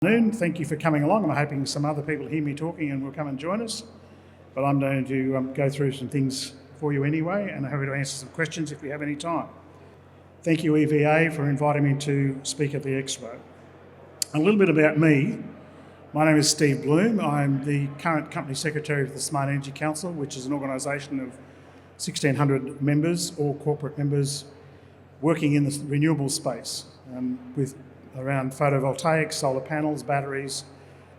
Thank you for coming along. I'm hoping some other people hear me talking and will come and join us. But I'm going to go through some things for you anyway, and I'm happy to answer some questions if we have any time. Thank you, EVA, for inviting me to speak at the Expo. A little bit about me. My name is Steve Blume. I'm the current Company Secretary of the Smart Energy Council, which is an organisation of 1,600 members, all corporate members, working in the renewable space with around photovoltaics, solar panels, batteries,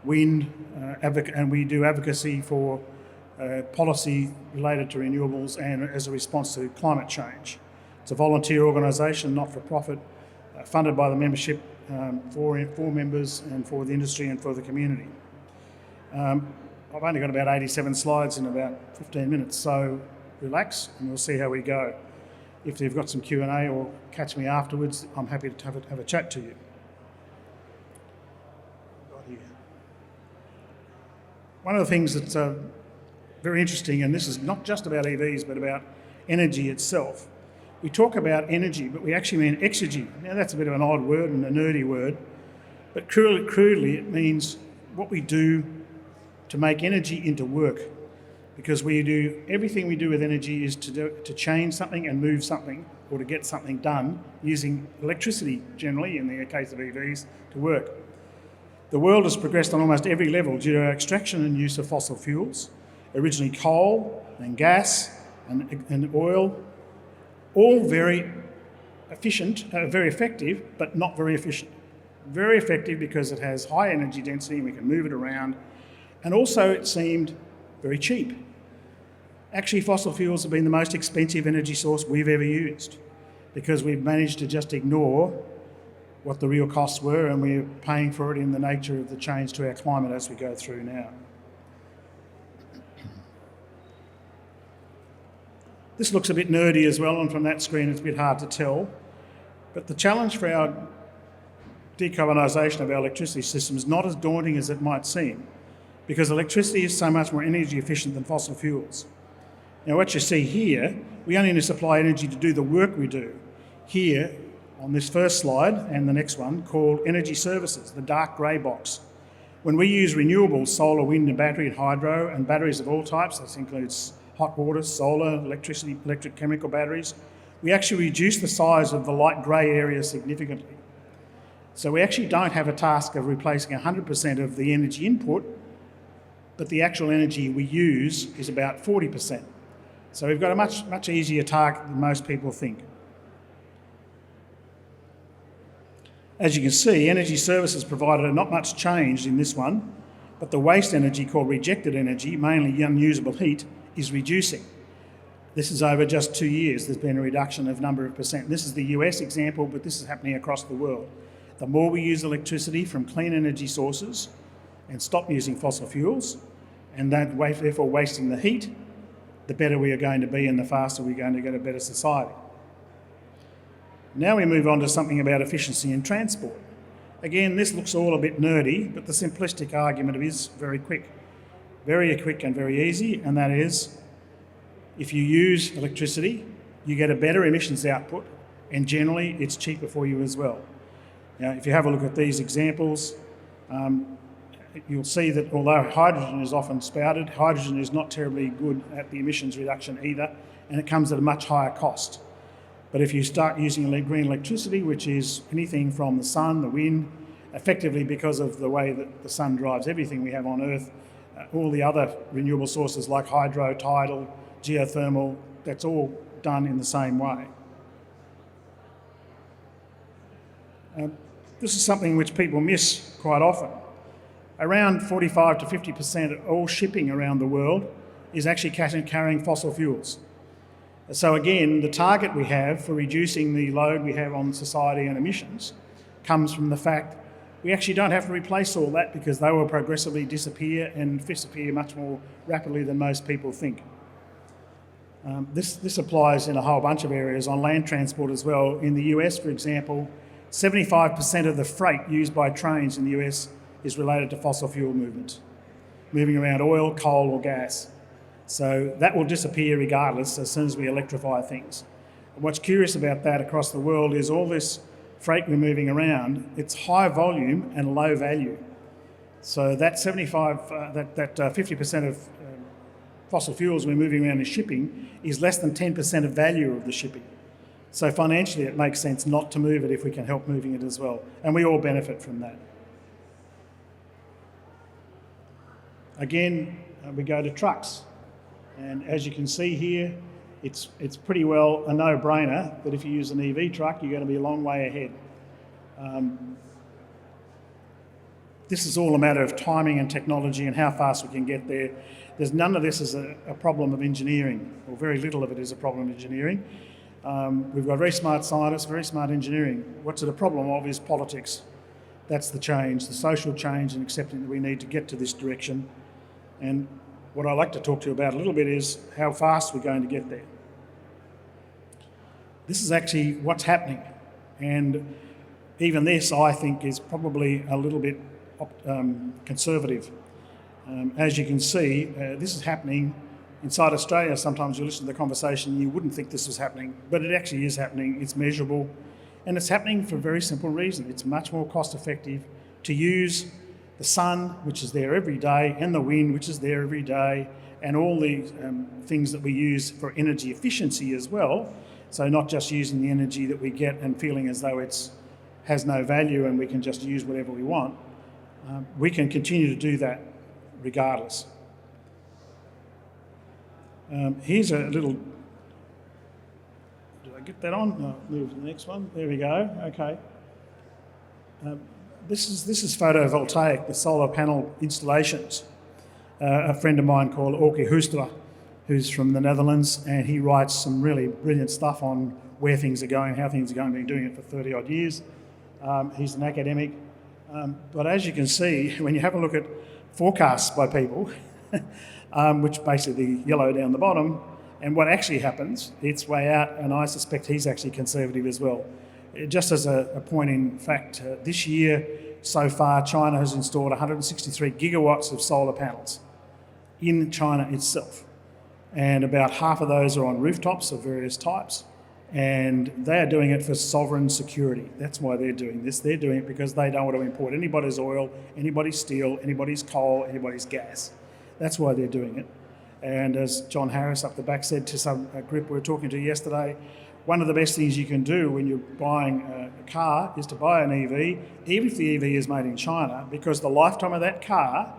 wind, and we do advocacy for policy related to renewables and as a response to climate change. It's a volunteer organisation, not-for-profit, funded by the membership for members and for the industry and for the community. I've only got about 87 slides in about 15 minutes, so relax and we'll see how we go. If you've got some Q&A or catch me afterwards, I'm happy to have a chat to you. One of the things that's very interesting, and this is not just about EVs, but about energy itself. We talk about energy, but we actually mean exergy. Now that's a bit of an odd word and a nerdy word, but crudely it means what we do to make energy into work. Because everything we do with energy is to change something and move something, or to get something done using electricity, generally, in the case of EVs, to work. The world has progressed on almost every level due to our extraction and use of fossil fuels, originally coal and gas and oil, all very efficient, very effective, but not very efficient. Very effective because it has high energy density and we can move it around, and also it seemed very cheap. Actually, fossil fuels have been the most expensive energy source we've ever used because we've managed to just ignore what the real costs were, and we're paying for it in the nature of the change to our climate as we go through now. This looks a bit nerdy as well, and from that screen it's a bit hard to tell, but the challenge for our decarbonisation of our electricity system is not as daunting as it might seem, because electricity is so much more energy efficient than fossil fuels. Now what you see here, we only need to supply energy to do the work we do. Here, on this first slide and the next one, called energy services, the dark grey box. When we use renewables, solar, wind and battery and hydro, and batteries of all types, this includes hot water, solar, electricity, electric chemical batteries, we actually reduce the size of the light grey area significantly. So we actually don't have a task of replacing 100% of the energy input, but the actual energy we use is about 40%. So we've got a much easier target than most people think. As you can see, energy services provided are not much changed in this one, but the waste energy called rejected energy, mainly unusable heat, is reducing. This is over just 2 years. There's been a reduction of number of percent. This is the US example, but this is happening across the world. The more we use electricity from clean energy sources and stop using fossil fuels, and therefore wasting the heat, the better we are going to be and the faster we're going to get a better society. Now we move on to something about efficiency in transport. Again, this looks all a bit nerdy, but the simplistic argument is very quick and very easy, and that is, if you use electricity, you get a better emissions output, and generally it's cheaper for you as well. Now, if you have a look at these examples, you'll see that although hydrogen is often spouted, hydrogen is not terribly good at the emissions reduction either, and it comes at a much higher cost. But if you start using green electricity, which is anything from the sun, the wind, effectively because of the way that the sun drives everything we have on Earth, all the other renewable sources like hydro, tidal, geothermal, that's all done in the same way. This is something which people miss quite often. Around 45 to 50% of all shipping around the world is actually carrying fossil fuels. So again, the target we have for reducing the load we have on society and emissions comes from the fact we actually don't have to replace all that because they will progressively disappear and disappear much more rapidly than most people think. This applies in a whole bunch of areas on land transport as well. In the US, for example, 75% of the freight used by trains in the US is related to fossil fuel movement, moving around oil, coal or gas. So that will disappear regardless as soon as we electrify things. And what's curious about that across the world is all this freight we're moving around, it's high volume and low value. So that 50% of fossil fuels we're moving around in shipping is less than 10% of value of the shipping. So financially it makes sense not to move it if we can help moving it as well. And we all benefit from that. Again, we go to trucks. And as you can see here, it's pretty well a no-brainer that if you use an EV truck, you're going to be a long way ahead. This is all a matter of timing and technology and how fast we can get there. There's none of this is a problem of engineering, or very little of it is a problem of engineering. We've got very smart scientists, very smart engineering. What's it a problem of is politics. That's the change, the social change, and accepting that we need to get to this direction. And what I'd like to talk to you about a little bit is how fast we're going to get there. This is actually what's happening. And even this, I think, is probably a little bit conservative. As you can see, this is happening inside Australia. Sometimes you listen to the conversation, you wouldn't think this was happening, but it actually is happening. It's measurable, and it's happening for a very simple reason. It's much more cost effective to use the sun, which is there every day, and the wind, which is there every day, and all the things that we use for energy efficiency as well. So not just using the energy that we get and feeling as though it has no value and we can just use whatever we want. We can continue to do that regardless. Here's a little, did I get that on? No, move to the next one. There we go, okay. This is photovoltaic, the solar panel installations. A friend of mine called Orke Hoekstra, who's from the Netherlands, and he writes some really brilliant stuff on where things are going, how things are going. Been doing it for 30 odd years. He's an academic. But as you can see, when you have a look at forecasts by people, which basically yellow down the bottom, and what actually happens, it's way out, and I suspect he's actually conservative as well. Just as a point in fact, this year so far, China has installed 163 gigawatts of solar panels in China itself. And about half of those are on rooftops of various types. And they are doing it for sovereign security. That's why they're doing this. They're doing it because they don't want to import anybody's oil, anybody's steel, anybody's coal, anybody's gas. That's why they're doing it. And as John Harris up the back said to a group we were talking to yesterday, one of the best things you can do when you're buying a car is to buy an EV, even if the EV is made in China, because the lifetime of that car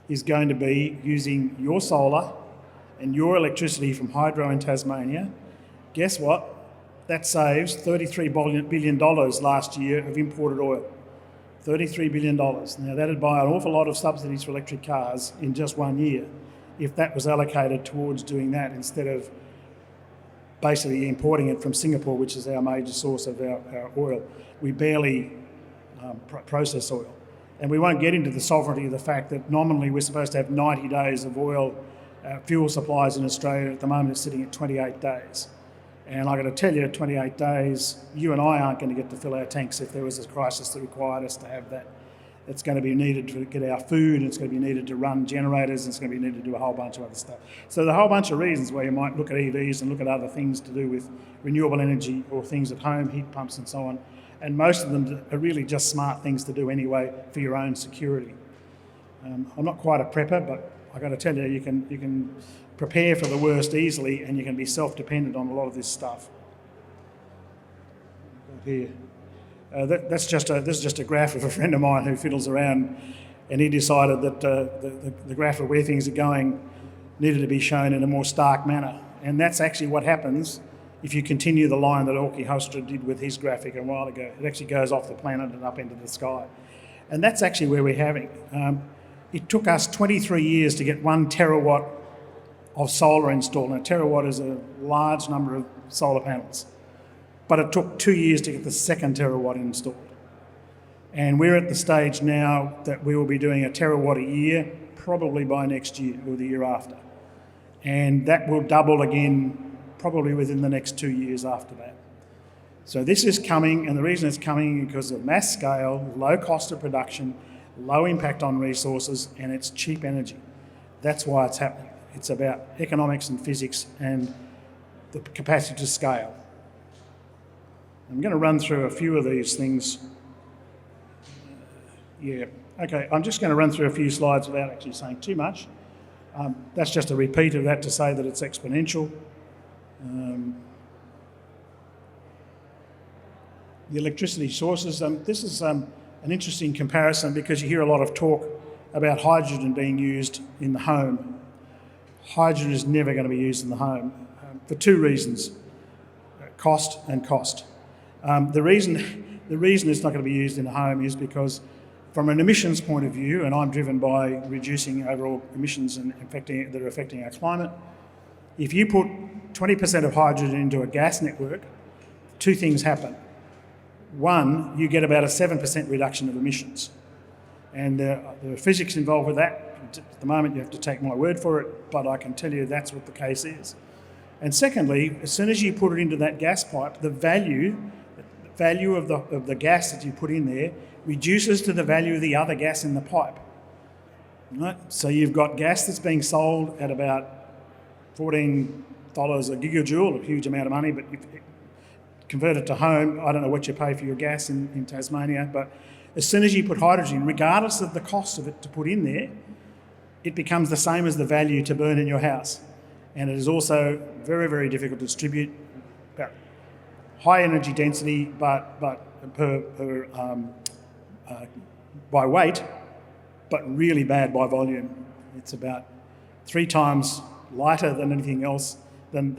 is going to be using your solar and your electricity from hydro in Tasmania. Guess what? That saves $33 billion last year of imported oil. $33 billion. Now that'd buy an awful lot of subsidies for electric cars in just 1 year if that was allocated towards doing that instead of basically importing it from Singapore, which is our major source of our oil. We barely process oil. And we won't get into the sovereignty of the fact that nominally we're supposed to have 90 days of oil fuel supplies in Australia. At the moment it's sitting at 28 days. And I've got to tell you, 28 days, you and I aren't going to get to fill our tanks if there was a crisis that required us to have that. It's going to be needed to get our food, it's going to be needed to run generators, and it's going to be needed to do a whole bunch of other stuff. So there's a whole bunch of reasons where you might look at EVs and look at other things to do with renewable energy or things at home, heat pumps and so on. And most of them are really just smart things to do anyway for your own security. I'm not quite a prepper, but I've got to tell you, you can prepare for the worst easily, and you can be self-dependent on a lot of this stuff. Here, this is just a graph of a friend of mine who fiddles around, and he decided that the graph of where things are going needed to be shown in a more stark manner, and that's actually what happens if you continue the line that Orke Hoekstra did with his graphic a while ago. It actually goes off the planet and up into the sky, and that's actually where we're having. It took us 23 years to get 1 terawatt of solar installed. Now, a terawatt is a large number of solar panels, but it took 2 years to get the 2nd terawatt installed. And we're at the stage now that we will be doing a terawatt a year, probably by next year or the year after. And that will double again, probably within the next 2 years after that. So this is coming, and the reason it's coming is because of mass scale, low cost of production, low impact on resources, and it's cheap energy. That's why it's happening. It's about economics and physics and the capacity to scale. I'm going to run through a few of these things. Okay, I'm just going to run through a few slides without actually saying too much. That's just a repeat of that to say that it's exponential. The electricity sources, this is an interesting comparison because you hear a lot of talk about hydrogen being used in the home. Hydrogen is never going to be used in the home for two reasons, cost and cost. The reason it's not going to be used in the home is because from an emissions point of view, and I'm driven by reducing overall emissions that are affecting our climate, if you put 20% of hydrogen into a gas network, two things happen. One, you get about a 7% reduction of emissions. And there are physics involved with that. At the moment, you have to take my word for it, but I can tell you that's what the case is. And secondly, as soon as you put it into that gas pipe, the value of the gas that you put in there reduces to the value of the other gas in the pipe. Right? So you've got gas that's being sold at about $14 a gigajoule, a huge amount of money, but if convert it to home, I don't know what you pay for your gas in Tasmania, but as soon as you put hydrogen, regardless of the cost of it to put in there, it becomes the same as the value to burn in your house. And it is also very, very difficult to distribute. About high energy density, but by weight, but really bad by volume. It's about 3 times lighter than anything else, than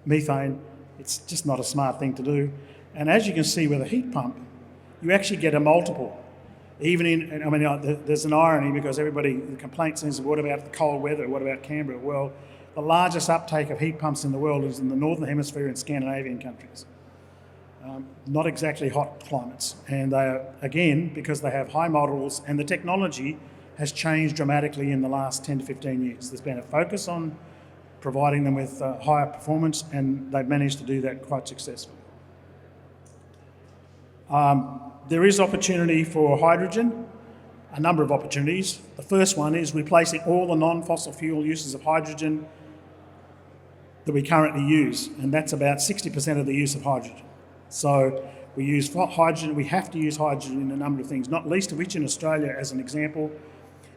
methane. It's just not a smart thing to do. And as you can see with a heat pump, you actually get a multiple. There's an irony because the complaint seems, what about the cold weather? What about Canberra? Well, the largest uptake of heat pumps in the world is in the Northern Hemisphere and Scandinavian countries. Not exactly hot climates. And they are, again, because they have high models and the technology has changed dramatically in the last 10 to 15 years. There's been a focus on providing them with higher performance, and they've managed to do that quite successfully. There is opportunity for hydrogen, a number of opportunities. The first one is replacing all the non-fossil fuel uses of hydrogen that we currently use, and that's about 60% of the use of hydrogen. So we use hydrogen, we have to use hydrogen in a number of things, not least of which in Australia, as an example,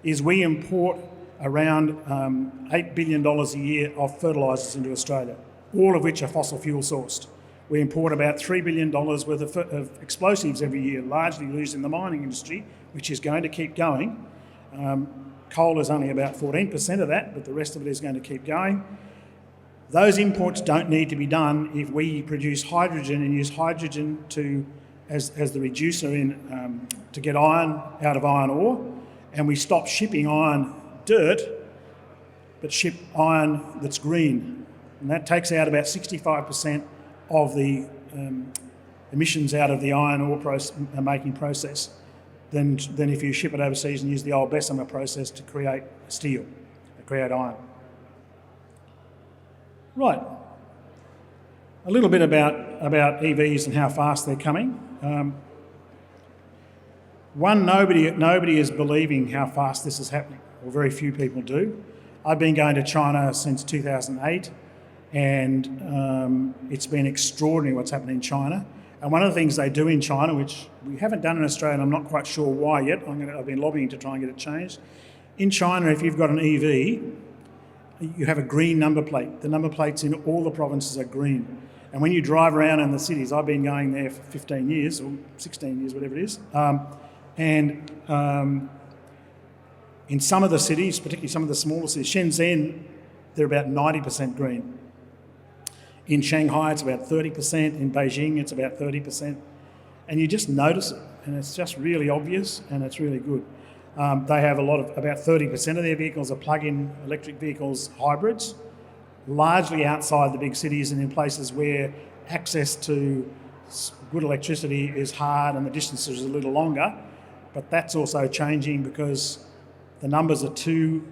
is we import around $8 billion a year of fertilisers into Australia, all of which are fossil fuel sourced. We import about $3 billion worth of explosives every year, largely used in the mining industry, which is going to keep going. Coal is only about 14% of that, but the rest of it is going to keep going. Those imports don't need to be done if we produce hydrogen and use hydrogen as the reducer to get iron out of iron ore, and we stop shipping iron dirt, but ship iron that's green. And that takes out about 65% of the emissions out of the iron ore making process than if you ship it overseas and use the old Bessemer process to create steel, to create iron. Right. A little bit about EVs and how fast they're coming. Nobody is believing how fast this is happening, or very few people do. I've been going to China since 2008, and it's been extraordinary what's happened in China. And one of the things they do in China, which we haven't done in Australia, and I'm not quite sure why yet, I've been lobbying to try and get it changed. In China, if you've got an EV, you have a green number plate. The number plates in all the provinces are green. And when you drive around in the cities, I've been going there for 15 years, or 16 years, whatever it is, in some of the cities, particularly some of the smaller cities, Shenzhen, they're about 90% green. In Shanghai, it's about 30%. In Beijing, it's about 30%. And you just notice it, and it's just really obvious, and it's really good. They have about 30% of their vehicles are plug-in electric vehicles, hybrids, largely outside the big cities and in places where access to good electricity is hard and the distances are a little longer. But that's also changing because the numbers are too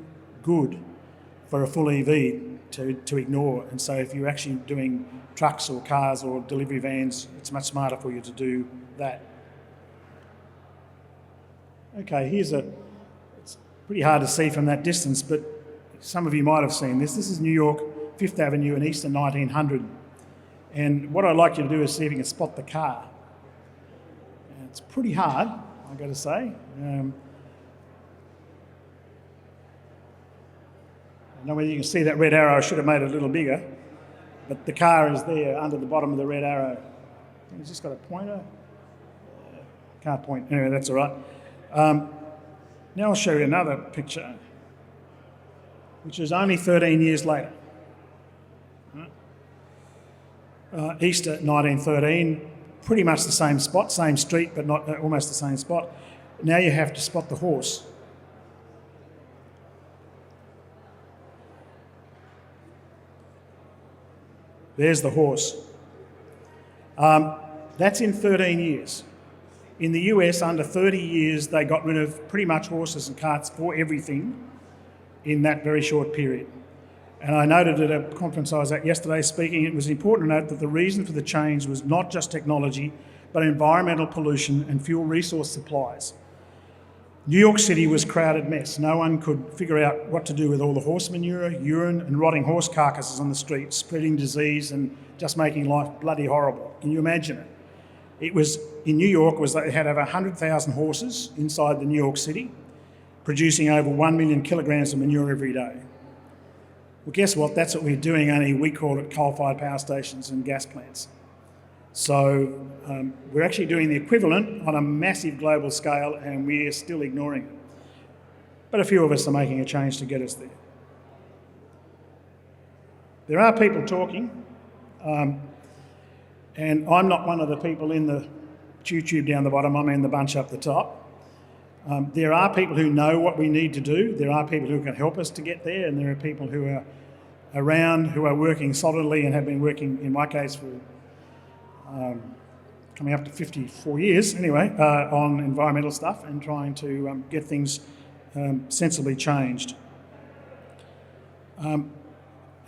good for a full EV to ignore. And so if you're actually doing trucks or cars or delivery vans, it's much smarter for you to do that. Okay, it's pretty hard to see from that distance, but some of you might have seen this. This is New York, Fifth Avenue in Eastern 1900. And what I'd like you to do is see if you can spot the car. And it's pretty hard. I've got to say. I don't know whether you can see that red arrow. I should have made it a little bigger, but the car is there under the bottom of the red arrow. It's just got a pointer. Can't point. Anyway, that's all right. Now I'll show you another picture, which is only 13 years later. Easter 1913, pretty much the same spot, same street, but not almost the same spot. Now you have to spot the horse. There's the horse. That's in 13 years. In the US, under 30 years, they got rid of pretty much horses and carts for everything in that very short period. And I noted at a conference I was at yesterday speaking, it was important to note that the reason for the change was not just technology, but environmental pollution and fuel resource supplies. New York City was a crowded mess. No one could figure out what to do with all the horse manure, urine and rotting horse carcasses on the streets, spreading disease and just making life bloody horrible. Can you imagine it? It was, in New York, they had over 100,000 horses inside the New York City, producing over 1 million kilograms of manure every day. Well, guess what? That's what we're doing, only we call it coal-fired power stations and gas plants. So we're actually doing the equivalent on a massive global scale, and we're still ignoring it. But a few of us are making a change to get us there. There are people talking, and I'm not one of the people in the tube down the bottom, I'm in the bunch up the top. There are people who know what we need to do, there are people who can help us to get there, and there are people who are around, who are working solidly and have been working, in my case, for coming up to 54 years anyway, on environmental stuff and trying to get things sensibly changed.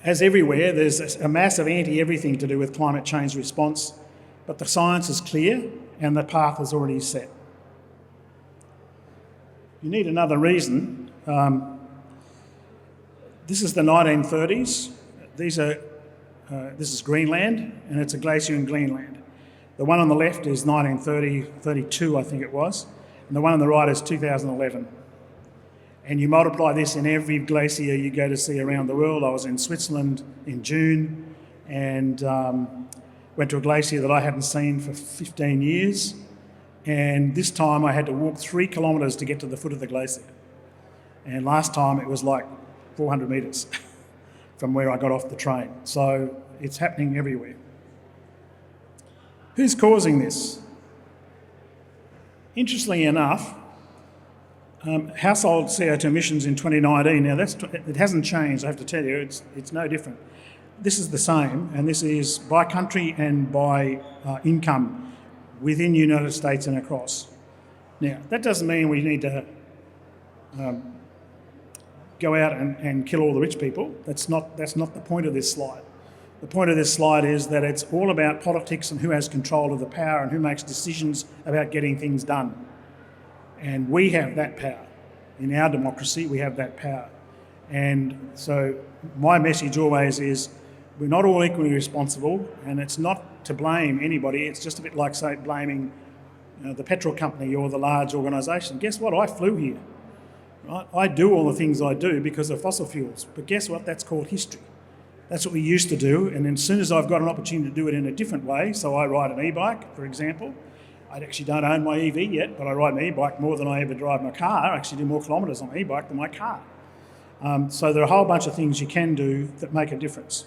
As everywhere, there's a massive anti-everything to do with climate change response, but the science is clear and the path is already set. You need another reason. This is the 1930s. This is Greenland, and it's a glacier in Greenland. The one on the left is 1932, I think it was, and the one on the right is 2011. And you multiply this in every glacier you go to see around the world. I was in Switzerland in June and went to a glacier that I hadn't seen for 15 years. And this time I had to walk 3 kilometres to get to the foot of the glacier. And last time it was like 400 metres from where I got off the train. So it's happening everywhere. Who's causing this? Interestingly enough, household CO2 emissions in 2019, now it hasn't changed, I have to tell you, it's no different. This is the same, and this is by country and by income within the United States and across. Now, that doesn't mean we need to go out and kill all the rich people. That's not the point of this slide. The point of this slide is that it's all about politics and who has control of the power and who makes decisions about getting things done. And we have that power. In our democracy, we have that power. And so my message always is we're not all equally responsible, and it's not to blame anybody. It's just a bit like, say, blaming the petrol company or the large organisation. Guess what? I flew here. Right? I do all the things I do because of fossil fuels. But guess what? That's called history. That's what we used to do. And then as soon as I've got an opportunity to do it in a different way, so I ride an e-bike, for example. I actually don't own my EV yet, but I ride an e-bike more than I ever drive my car. I actually do more kilometres on an e-bike than my car. So there are a whole bunch of things you can do that make a difference.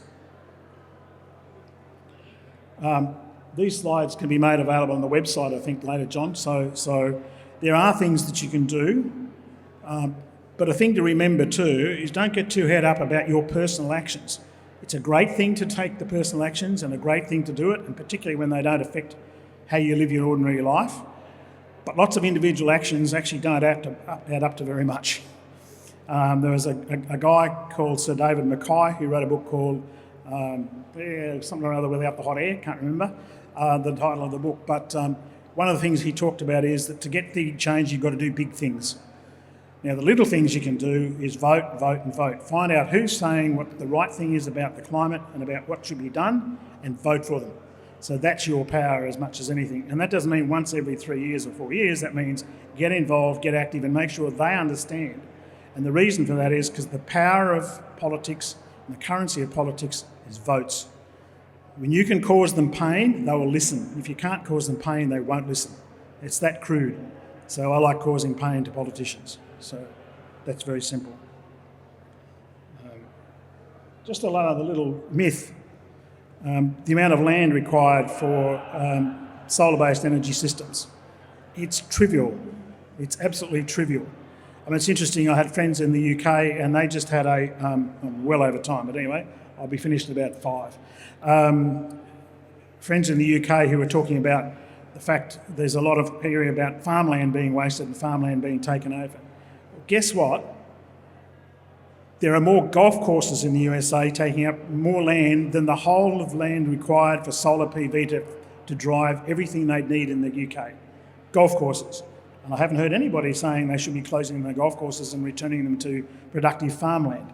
These slides can be made available on the website, I think, later, John. So there are things that you can do. But a thing to remember too is don't get too head up about your personal actions. It's a great thing to take the personal actions and a great thing to do it, and particularly when they don't affect how you live your ordinary life. But lots of individual actions actually don't add up to very much. There was a guy called Sir David Mackay who wrote a book called something or other without the hot air, can't remember the title of the book. But one of the things he talked about is that to get big change, you've got to do big things. Now, the little things you can do is vote, vote and vote. Find out who's saying what the right thing is about the climate and about what should be done and vote for them. So that's your power as much as anything. And that doesn't mean once every 3 years or 4 years. That means get involved, get active, and make sure they understand. And the reason for that is because the power of politics and the currency of politics is votes. When you can cause them pain, they will listen. If you can't cause them pain, they won't listen. It's that crude. So I like causing pain to politicians. So that's very simple. Just another little myth. The amount of land required for solar-based energy systems. It's trivial. It's absolutely trivial. I mean, it's interesting, I had friends in the UK and they just had I'm well over time, but anyway, I'll be finished in about 5. Friends in the UK who were talking about the fact there's a lot of area about farmland being wasted and farmland being taken over. Well, guess what? There are more golf courses in the USA taking up more land than the whole of land required for solar PV to drive everything they'd need in the UK. Golf courses. And I haven't heard anybody saying they should be closing the golf courses and returning them to productive farmland.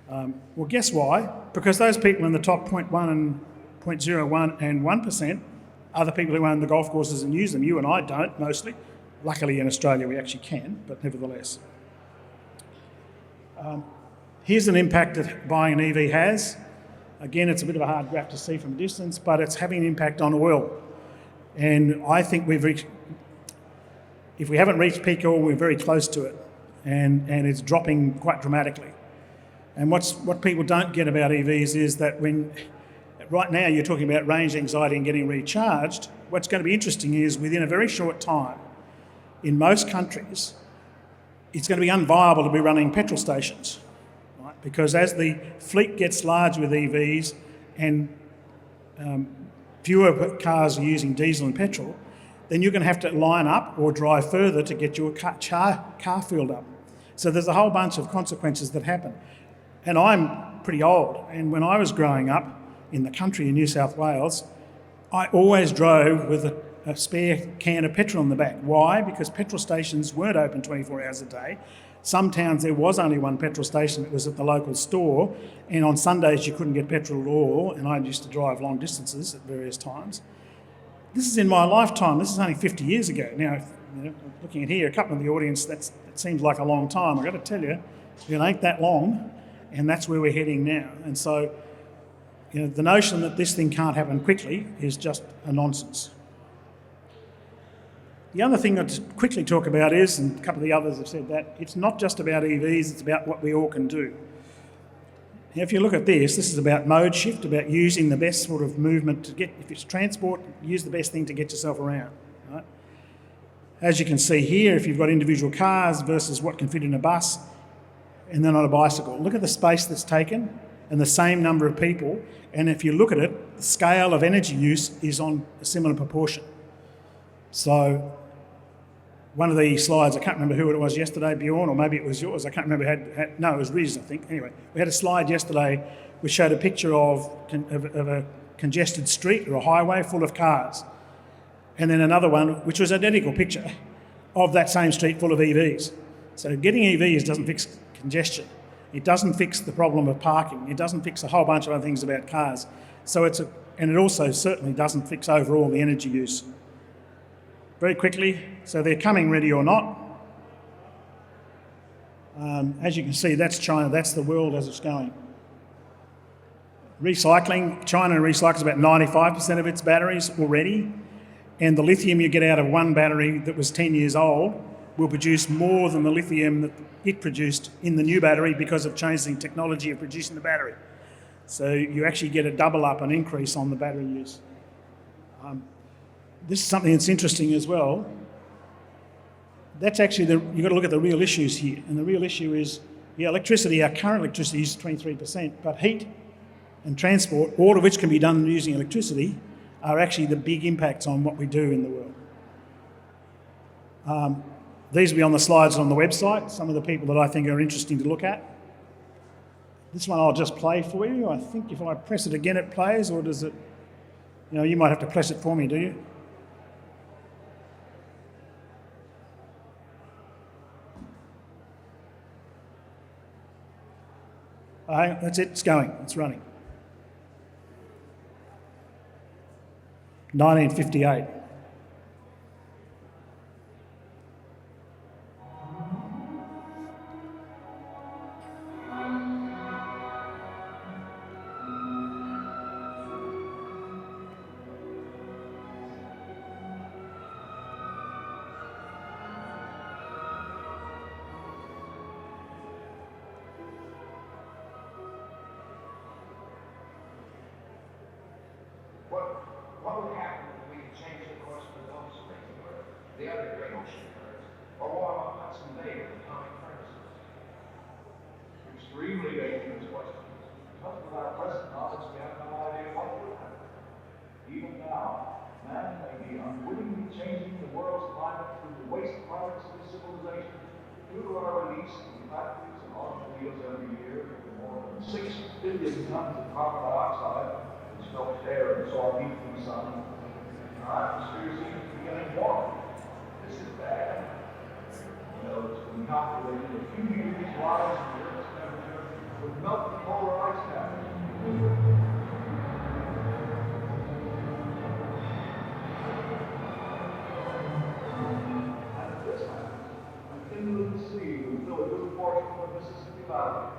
Well, guess why? Because those people in the top 0.1 and 0.01 and 1% are the people who own the golf courses and use them. You and I don't, mostly. Luckily in Australia we actually can, but nevertheless. Here's an impact that buying an EV has. Again, it's a bit of a hard graph to see from a distance, but it's having an impact on oil. And I think if we haven't reached peak oil, we're very close to it. And it's dropping quite dramatically. And what people don't get about EVs is that right now you're talking about range anxiety and getting recharged. What's going to be interesting is within a very short time, in most countries, it's going to be unviable to be running petrol stations. Because as the fleet gets large with EVs and fewer cars are using diesel and petrol, then you're going to have to line up or drive further to get your car filled up. So there's a whole bunch of consequences that happen. And I'm pretty old, and when I was growing up in the country in New South Wales, I always drove with a spare can of petrol in the back. Why? Because petrol stations weren't open 24 hours a day. Some towns there was only one petrol station. It was at the local store, and on Sundays you couldn't get petrol at all, and I used to drive long distances at various times. This is in my lifetime. This is only 50 years ago. Now, looking at here, a couple of the audience, that seems like a long time. I've got to tell you, it ain't that long, and that's where we're heading now. And so, the notion that this thing can't happen quickly is just a nonsense. The other thing I'd quickly talk about is, and a couple of the others have said that, it's not just about EVs, it's about what we all can do. Now, if you look at this is about mode shift, about using the best sort of movement to get, if it's transport, use the best thing to get yourself around. Right? As you can see here, if you've got individual cars versus what can fit in a bus, and then on a bicycle, look at the space that's taken and the same number of people, and if you look at it, the scale of energy use is on a similar proportion. So, one of the slides, I can't remember who it was yesterday, Bjorn, or maybe it was yours, I can't remember, no, it was Riz, I think. Anyway, we had a slide yesterday which showed a picture of a congested street or a highway full of cars. And then another one, which was an identical picture of that same street full of EVs. So getting EVs doesn't fix congestion. It doesn't fix the problem of parking. It doesn't fix a whole bunch of other things about cars. So and it also certainly doesn't fix overall the energy use. Very quickly, so they're coming ready or not. As you can see, that's China, that's the world as it's going. Recycling, China recycles about 95% of its batteries already, and the lithium you get out of one battery that was 10 years old will produce more than the lithium that it produced in the new battery because of changing technology of producing the battery. So you actually get a double up, an increase on the battery use. This is something that's interesting as well. That's actually, you've got to look at the real issues here. And the real issue is, electricity, our current electricity is 23%, but heat and transport, all of which can be done using electricity, are actually the big impacts on what we do in the world. These will be on the slides on the website, some of the people that I think are interesting to look at. This one I'll just play for you. I think if I press it again it plays, or does it, you might have to press it for me, do you? That's it, it's going, it's running. 1958. What would happen if we could change the course of the Gulf Stream or the other great ocean currents, or warm up Hudson Bay with atomic furnaces? Extremely dangerous questions. But with our present knowledge, we have no idea what would happen. Even now, man may be unwittingly changing the world's climate through the waste products of civilization, due to our release from factories and automobiles every year of more than 6 billion tons of carbon dioxide, which fills air and absorb heat from the sun. Our atmosphere seems to be getting warmer. This is bad. You know, it's been calculated a few degrees rise in the Earth's temperature would melt the polar ice caps. And if this happens, an inland sea will fill a good portion of the Mississippi Valley.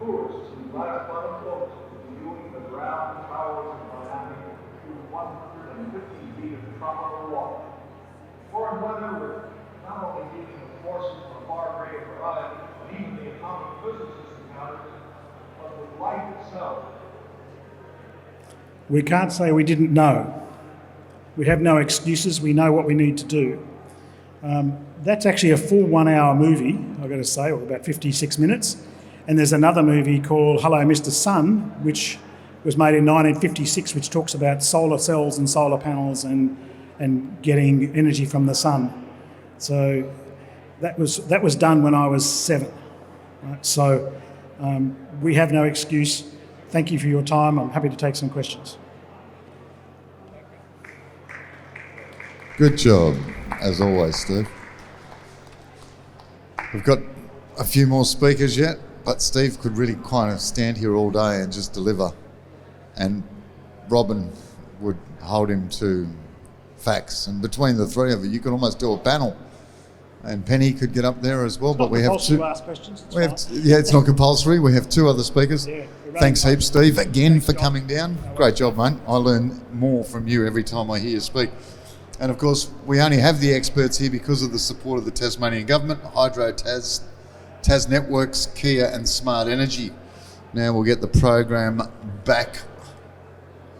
Tourists in glass bottom boats will be viewing the ground towers of Miami through 150 feet of tropical water. Foreign weather with not only dealing with forces of a far greater variety, but even the atomic physicists encounters, but with life itself. We can't say we didn't know. We have no excuses. We know what we need to do. That's actually a full 1 hour movie, I've got to say, or about 56 minutes. And there's another movie called Hello, Mr. Sun, which was made in 1956, which talks about solar cells and solar panels and getting energy from the sun. So that was done when I was 7. Right? So we have no excuse. Thank you for your time. I'm happy to take some questions. Good job, as always, Steve. We've got a few more speakers yet, but Steve could really kind of stand here all day and just deliver. And Robin would hold him to facts. And between the three of you could almost do a panel. And Penny could get up there as well. But we have two. To ask questions. It's not compulsory. We have 2 other speakers. Yeah, Thanks heaps, Steve, again for coming down. Great job, mate. I learn more from you every time I hear you speak. And of course, we only have the experts here because of the support of the Tasmanian Government, Hydro Tas Networks, Kia and Smart Energy. Now we'll get the program back